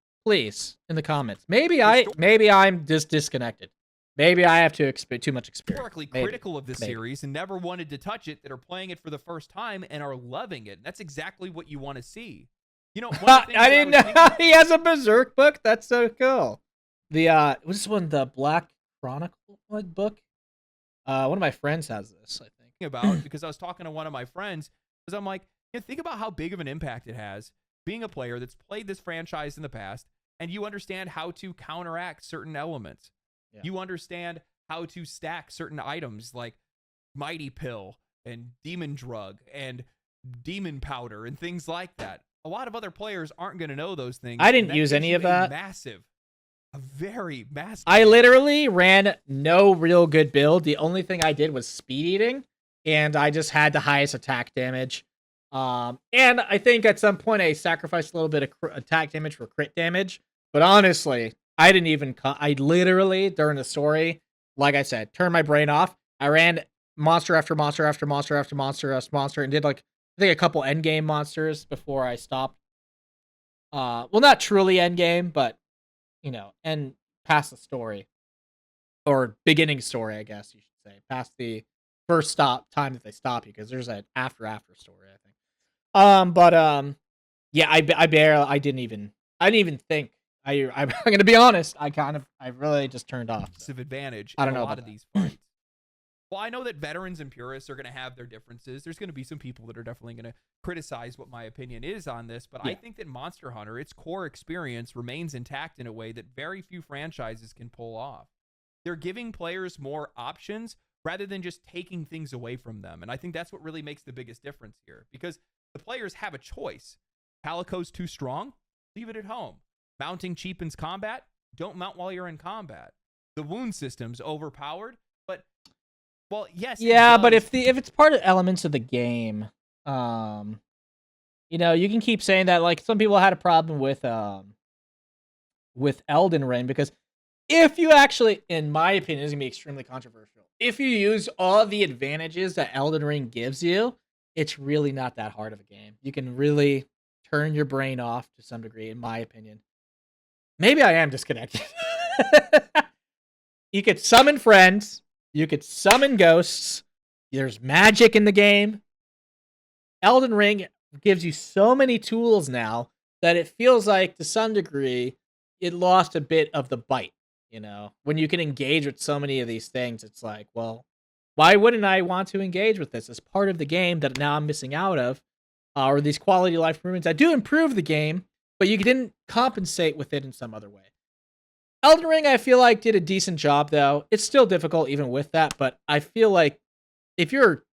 in the comments. Maybe I'm just disconnected. Maybe I have too much experience. Historically critical of this series and never wanted to touch it, that are playing it for the first time and are loving it. That's exactly what you want to see. I didn't know he has a Berserk book. That's so cool. What's this one? The Black Chronicle book? One of my friends has this, I think. About because I was talking to one of my friends, because I'm like, think about how big of an impact it has being a player that's played this franchise in the past, and you understand how to counteract certain elements. Yeah. You understand how to stack certain items like Mighty Pill and Demon Drug and Demon Powder and things like that. A lot of other players aren't going to know those things. I didn't use any of that. A very massive. I literally ran no real good build. The only thing I did was speed eating, and I just had the highest attack damage. And I think at some point I sacrificed a little bit of attack damage for crit damage. But honestly, I didn't even. I literally during the story, like I said, turned my brain off. I ran monster after monster after monster after monster after monster, and did I think a couple endgame monsters before I stopped. Well, not truly endgame, but and past the story, or beginning story, I guess you should say, past the first time that they stop you, because there's an after story, I think. Yeah, I didn't even think. I'm gonna be honest. I really just turned off. Advantage. I don't know a lot of these fights. Well, I know that veterans and purists are going to have their differences. There's going to be some people that are definitely going to criticize what my opinion is on this, but yeah. I think that Monster Hunter, its core experience, remains intact in a way that very few franchises can pull off. They're giving players more options rather than just taking things away from them, and I think that's what really makes the biggest difference here, because the players have a choice. Calico's too strong? Leave it at home. Mounting cheapens combat? Don't mount while you're in combat. The wound system's overpowered, but well, yes. Yeah, but if it's part of elements of the game, you can keep saying that. Like some people had a problem with Elden Ring because If you actually, in my opinion, is gonna be extremely controversial. If you use all the advantages that Elden Ring gives you, it's really not that hard of a game. You can really turn your brain off to some degree, in my opinion. Maybe I am disconnected. You could summon friends. You could summon ghosts. There's magic in the game. Elden Ring gives you so many tools now that it feels like, to some degree, it lost a bit of the bite. You know, when you can engage with so many of these things, it's like, well, why wouldn't I want to engage with this as part of the game that now I'm missing out of, or these quality of life improvements that do improve the game, but you didn't compensate with it in some other way. Elden Ring, I feel like, did a decent job, though. It's still difficult even with that, but I feel like if you're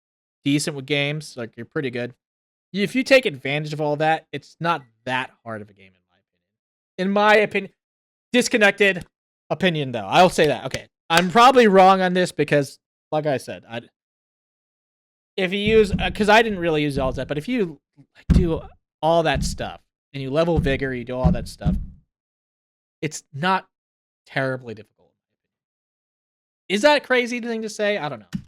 decent with games, like you're pretty good, if you take advantage of all that, it's not that hard of a game, in my opinion. In my opinion, disconnected opinion, though. I'll say that. Okay, I'm probably wrong on this because, like I said, if you use, because I didn't really use all that, but if you do all that stuff and you level vigor, you do all that stuff, it's not terribly difficult. Is that a crazy thing to say? I don't know.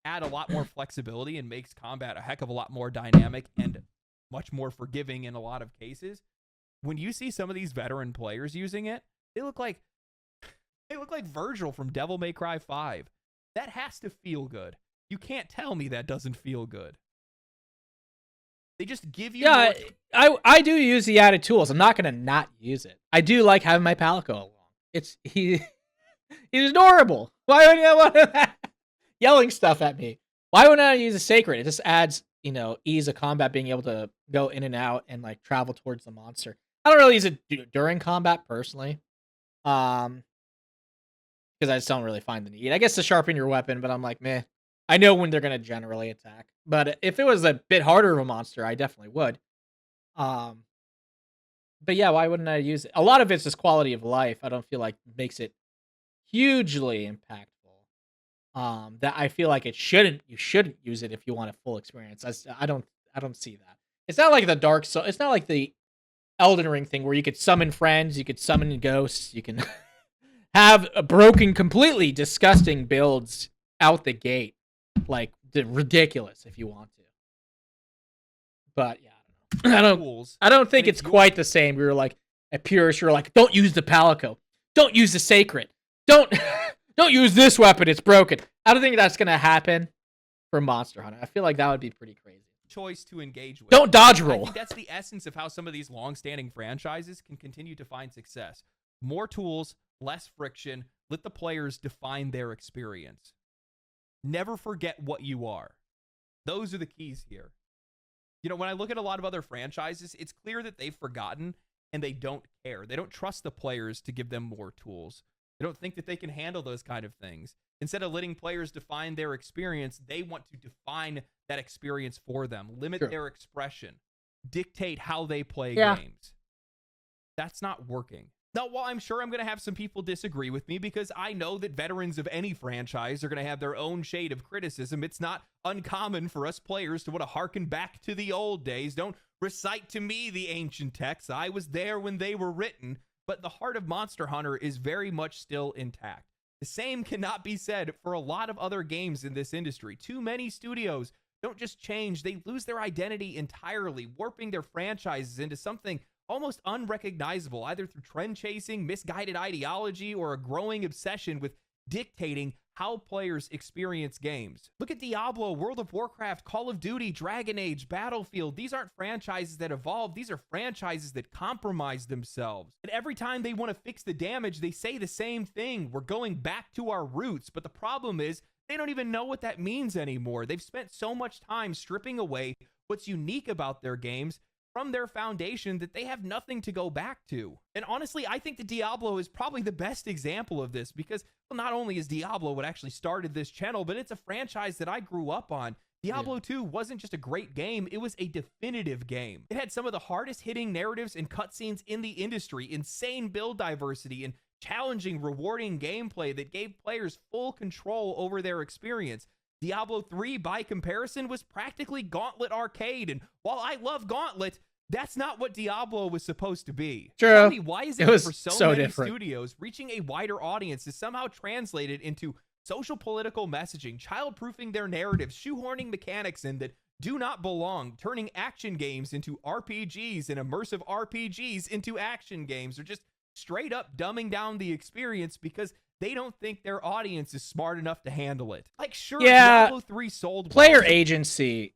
Add a lot more flexibility and makes combat a heck of a lot more dynamic and much more forgiving in a lot of cases. When you see some of these veteran players using it, they look like Virgil from Devil May Cry 5. That has to feel good. You can't tell me that doesn't feel good. They just give you I do use the added tools. I'm not gonna not use it. I do like having my Palico along. He's adorable. Why would I want to yelling stuff at me? Why wouldn't I use a sacred? It just adds, ease of combat, being able to go in and out and like travel towards the monster. I don't really use it during combat personally, because I just don't really find the need. I guess to sharpen your weapon, but I'm like, meh. I know when they're gonna generally attack. But if it was a bit harder of a monster, I definitely would. But yeah, why wouldn't I use it? A lot of it's just quality of life. I don't feel like makes it hugely impactful. That I feel like you shouldn't use it if you want a full experience. I don't see that. It's not like the Dark Soul. It's not like the Elden Ring thing where you could summon friends, you could summon ghosts, you can have a broken, completely disgusting builds out the gate, like ridiculous if you want to. But yeah, I don't think it's quite the same. We were like at Purist, you're like, don't use the Palico, don't use the Sacred, don't use this weapon, it's broken. I don't think that's gonna happen for Monster Hunter. I feel like that would be pretty crazy. Choice to engage with. Don't dodge roll. I think that's the essence of how some of these long-standing franchises can continue to find success. More tools, less friction. Let the players define their experience. Never forget what you are. Those are the keys here. When I look at a lot of other franchises, it's clear that they've forgotten and they don't care. They don't trust the players to give them more tools. They don't think that they can handle those kind of things. Instead of letting players define their experience, they want to define that experience for them, limit their expression, dictate how they play games. That's not working. Now, while I'm sure I'm going to have some people disagree with me because I know that veterans of any franchise are going to have their own shade of criticism, it's not uncommon for us players to want to harken back to the old days. Don't recite to me the ancient texts. I was there when they were written. But the heart of Monster Hunter is very much still intact. The same cannot be said for a lot of other games in this industry. Too many studios don't just change, they lose their identity entirely, warping their franchises into something almost unrecognizable, either through trend chasing, misguided ideology, or a growing obsession with dictating how players experience games. Look at Diablo, World of Warcraft, Call of Duty, Dragon Age, Battlefield. These aren't franchises that evolve. These are franchises that compromise themselves. And every time they want to fix the damage, they say the same thing. We're going back to our roots. But the problem is they don't even know what that means anymore. They've spent so much time stripping away what's unique about their games from their foundation that they have nothing to go back to. And honestly, I think that Diablo is probably the best example of this because, well, not only is Diablo what actually started this channel, but it's a franchise that I grew up on. Diablo 2 wasn't just a great game, it was a definitive game. It had some of the hardest hitting narratives and cutscenes in the industry, insane build diversity, and challenging, rewarding gameplay that gave players full control over their experience. Diablo 3, by comparison, was practically Gauntlet Arcade, and while I love Gauntlet, That's not what Diablo was supposed to be. True. Tell me, why is It it was for so many different. studios reaching a wider audience is somehow translated into social political messaging, child-proofing their narratives, shoehorning mechanics in that do not belong, turning action games into RPGs and immersive RPGs into action games, or just straight up dumbing down the experience because they don't think their audience is smart enough to handle it. Like, sure, Yeah, Diablo 3 sold player well. agency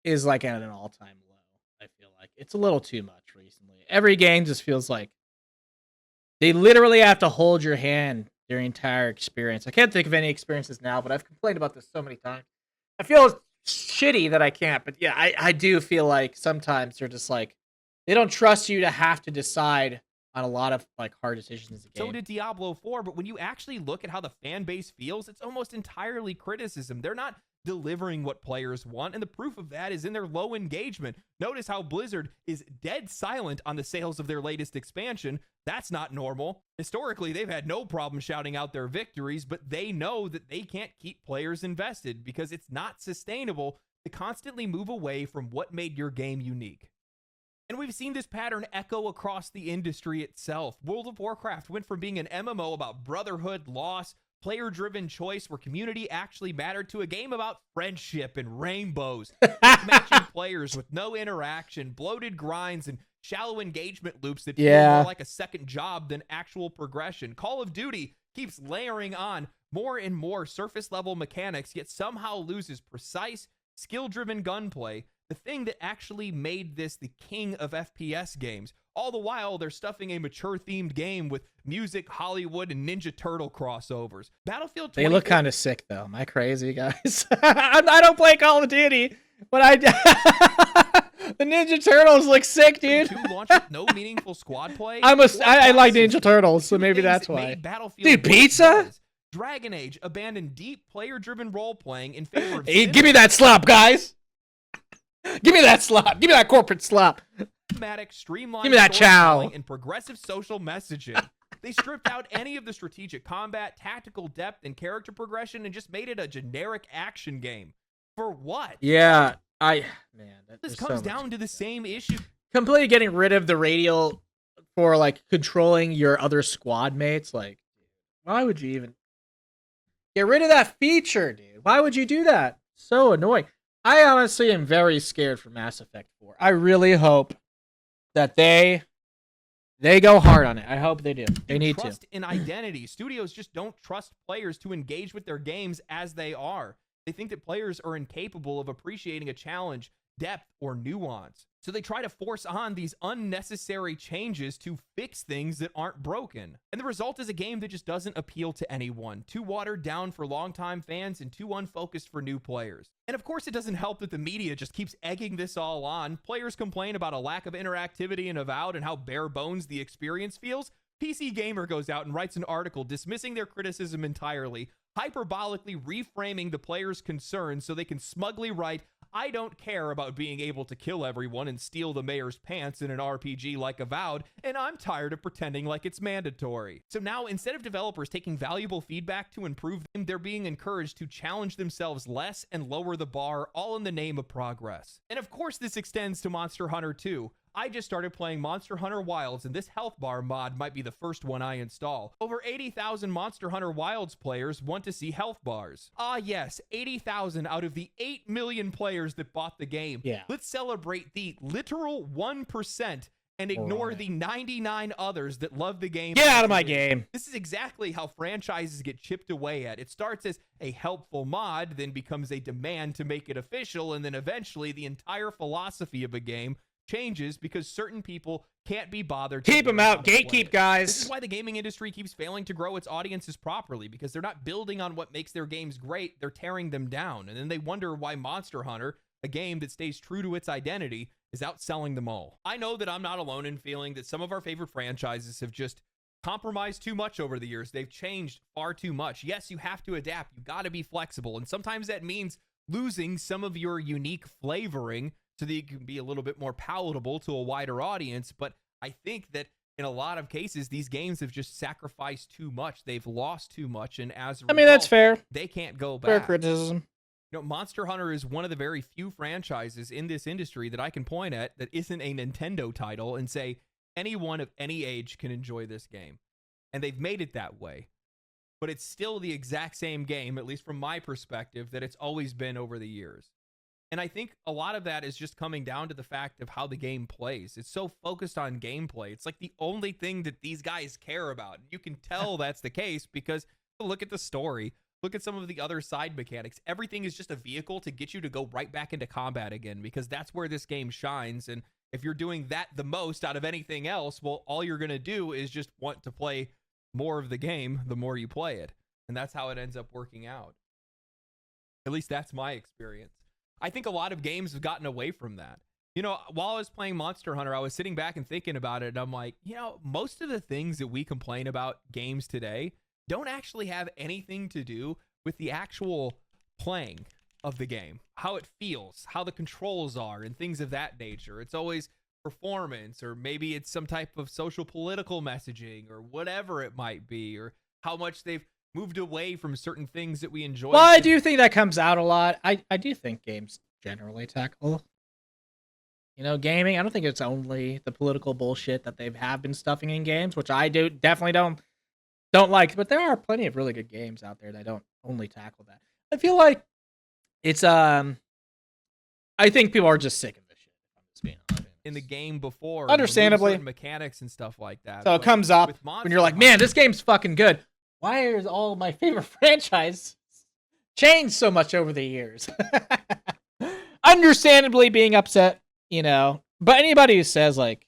is like at an all-time low. I feel like it's a little too much recently. Every game just feels like they literally have to hold your hand their entire experience. I can't think of any experiences now, but I've complained about this so many times. I feel shitty that I can't, but yeah, I do feel like sometimes they're just like they don't trust you to have to decide on a lot of like hard decisions in the game. So did Diablo 4, but when you actually look at how the fan base feels, it's almost entirely criticism. They're not delivering what players want, and the proof of that is in their low engagement. Notice how Blizzard is dead silent on the sales of their latest expansion. That's not normal. Historically, they've had no problem shouting out their victories, but they know that they can't keep players invested because it's not sustainable to constantly move away from what made your game unique. And we've seen this pattern echo across the industry itself. World of Warcraft went from being an MMO about brotherhood, loss, player-driven choice where community actually mattered to a game about friendship and rainbows, matching players with no interaction, bloated grinds, and shallow engagement loops that feel more like a second job than actual progression. Call of Duty keeps layering on more and more surface-level mechanics, yet somehow loses precise, skill-driven gunplay, the thing that actually made this the king of FPS games. All the while, they're stuffing a mature-themed game with music, Hollywood, and Ninja Turtle crossovers. Battlefield 20... They look kind of sick, though. Am I crazy, guys? I don't play Call of Duty, but the Ninja Turtles look sick, dude. Launched with no meaningful squad play. I like Ninja Turtles, so maybe that's why. Dude, pizza? Dragon Age abandoned deep player-driven role-playing in favor of... Hey, give me that slop, guys! Give me that slop! Give me that corporate slop! Streamlined give me that chow! And progressive social messaging. They stripped out any of the strategic combat, tactical depth, and character progression and just made it a generic action game. For what? Yeah, this comes down to the same issue. Completely getting rid of the radial for like controlling your other squad mates. Like, why would you even get rid of that feature, dude? Why would you do that? So annoying. I honestly am very scared for Mass Effect 4. I really hope that they go hard on it. I hope they do. They need to. Trust in identity. Studios just don't trust players to engage with their games as they are. They think that players are incapable of appreciating a challenge, depth, or nuance. So they try to force on these unnecessary changes to fix things that aren't broken. And the result is a game that just doesn't appeal to anyone. Too watered down for longtime fans and too unfocused for new players. And of course, it doesn't help that the media just keeps egging this all on. Players complain about a lack of interactivity in Avowed and how bare bones the experience feels. PC Gamer goes out and writes an article dismissing their criticism entirely, hyperbolically reframing the player's concerns so they can smugly write, "I don't care about being able to kill everyone and steal the mayor's pants in an RPG like Avowed, and I'm tired of pretending like it's mandatory." So now, instead of developers taking valuable feedback to improve them, they're being encouraged to challenge themselves less and lower the bar, all in the name of progress. And of course, this extends to Monster Hunter 2. I just started playing Monster Hunter Wilds, and this health bar mod might be the first one I install. Over 80,000 Monster Hunter Wilds players want to see health bars. Ah yes, 80,000 out of the 8 million players that bought the game. Yeah. Let's celebrate the literal 1% and ignore the 99 others that love the game. Get out of my game. This is exactly how franchises get chipped away at. It starts as a helpful mod, then becomes a demand to make it official, and then eventually the entire philosophy of a game changes because certain people can't be bothered. Keep them out. Gatekeep, guys. This is why the gaming industry keeps failing to grow its audiences properly, because they're not building on what makes their games great. They're tearing them down. And then they wonder why Monster Hunter, a game that stays true to its identity, is outselling them all. I know that I'm not alone in feeling that some of our favorite franchises have just compromised too much over the years. They've changed far too much. Yes, you have to adapt. You got to be flexible. And sometimes that means losing some of your unique flavoring so that you can be a little bit more palatable to a wider audience. But I think that in a lot of cases, these games have just sacrificed too much. They've lost too much. And as a result, that's fair. They can't go back. Fair criticism. Monster Hunter is one of the very few franchises in this industry that I can point at that isn't a Nintendo title and say anyone of any age can enjoy this game. And they've made it that way. But it's still the exact same game, at least from my perspective, that it's always been over the years. And I think a lot of that is just coming down to the fact of how the game plays. It's so focused on gameplay. It's like the only thing that these guys care about. You can tell that's the case because look at the story. Look at some of the other side mechanics. Everything is just a vehicle to get you to go right back into combat again because that's where this game shines. And if you're doing that the most out of anything else, well, all you're going to do is just want to play more of the game the more you play it. And that's how it ends up working out. At least that's my experience. I think a lot of games have gotten away from that. While I was playing Monster Hunter, I was sitting back and thinking about it, and I'm like, most of the things that we complain about games today don't actually have anything to do with the actual playing of the game, how it feels, how the controls are, and things of that nature. It's always performance, or maybe it's some type of social political messaging, or whatever it might be, or how much they've moved away from certain things that we enjoy. Well, I do think that comes out a lot. I do think games generally tackle, gaming. I don't think it's only the political bullshit that they have been stuffing in games, which I definitely don't like. But there are plenty of really good games out there that don't only tackle that. I feel like it's I think people are just sick of this shit. If I'm just being honest. In the game before, understandably, mechanics and stuff like that. So it comes up when you're like, man, this game's fucking good. Why is all my favorite franchise changed so much over the years? Understandably being upset, But anybody who says like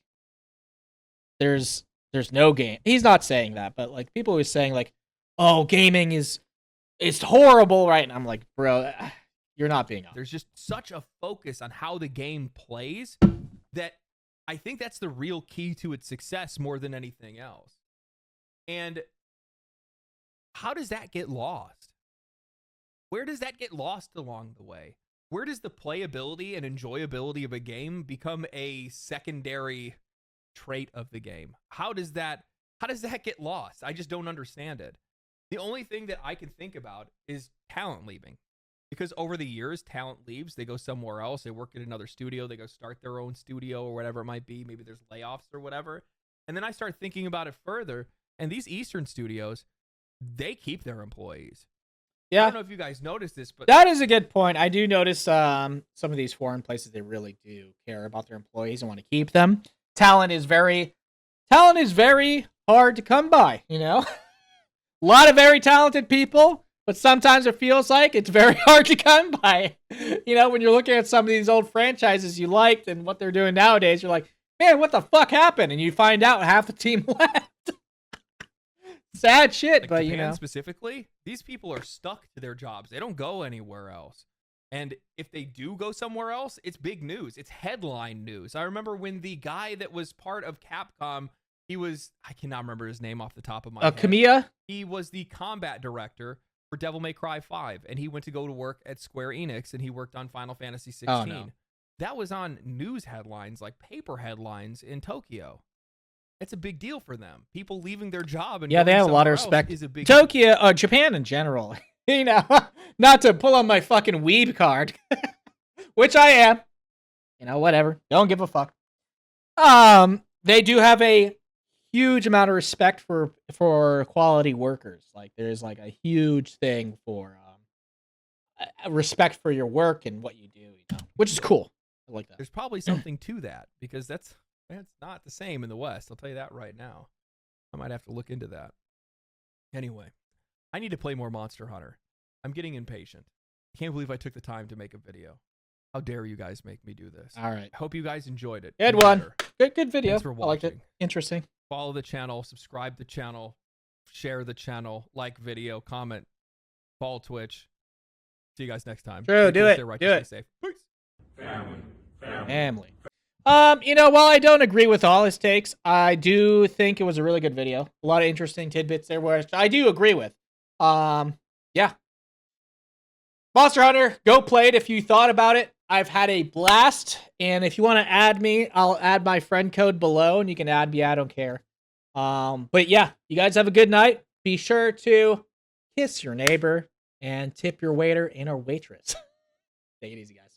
there's no game, he's not saying that, but like people who are saying like, oh, gaming it's horrible, right? And I'm like, bro, you're not being honest. There's just such a focus on how the game plays that I think that's the real key to its success more than anything else. And how does that get lost? Where does that get lost along the way? Where does the playability and enjoyability of a game become a secondary trait of the game? How does that get lost? I just don't understand it. The only thing that I can think about is talent leaving. Because over the years, talent leaves, they go somewhere else, they work at another studio, they go start their own studio or whatever it might be. Maybe there's layoffs or whatever. And then I start thinking about it further, and these Eastern studios, they keep their employees. Yeah. I don't know if you guys noticed this, but that is a good point. I do notice some of these foreign places, they really do care about their employees and want to keep them. Talent is very hard to come by, A lot of very talented people, but sometimes it feels like it's very hard to come by. When you're looking at some of these old franchises you liked and what they're doing nowadays, you're like, man, what the fuck happened? And you find out half the team left. Sad shit, like but Japan specifically, these people are stuck to their jobs. They don't go anywhere else. And if they do go somewhere else, it's big news. It's headline news. I remember when the guy that was part of Capcom, I cannot remember his name off the top of my head. Kamiya? He was the combat director for Devil May Cry 5, and he went to go to work at Square Enix, and he worked on Final Fantasy 16. Oh, no. That was on news headlines, like paper headlines in Tokyo. It's a big deal for them. People leaving their job and they have a lot of respect. Tokyo, Japan in general. Not to pull on my fucking weeb card, which I am. Whatever. Don't give a fuck. They do have a huge amount of respect for quality workers. Like there's like a huge thing for respect for your work and what you do, which is cool. I like that. There's probably something to that because that's not the same in the West. I'll tell you that right now. I might have to look into that. Anyway, I need to play more Monster Hunter. I'm getting impatient. I can't believe I took the time to make a video. How dare you guys make me do this? All right. I hope you guys enjoyed it. Good one. Good video. Thanks for watching. I liked it. Interesting. Follow the channel, subscribe to the channel, share the channel, like video, comment, follow Twitch. See you guys next time. True, do it. Right, do it. Stay safe. Peace. Family. While I don't agree with all his takes, I do think it was a really good video. A lot of interesting tidbits there, which I do agree with. Yeah. Monster Hunter, go play it if you thought about it. I've had a blast, and if you want to add me, I'll add my friend code below, and you can add me. I don't care. But yeah, you guys have a good night. Be sure to kiss your neighbor and tip your waiter and or waitress. Take it easy, guys.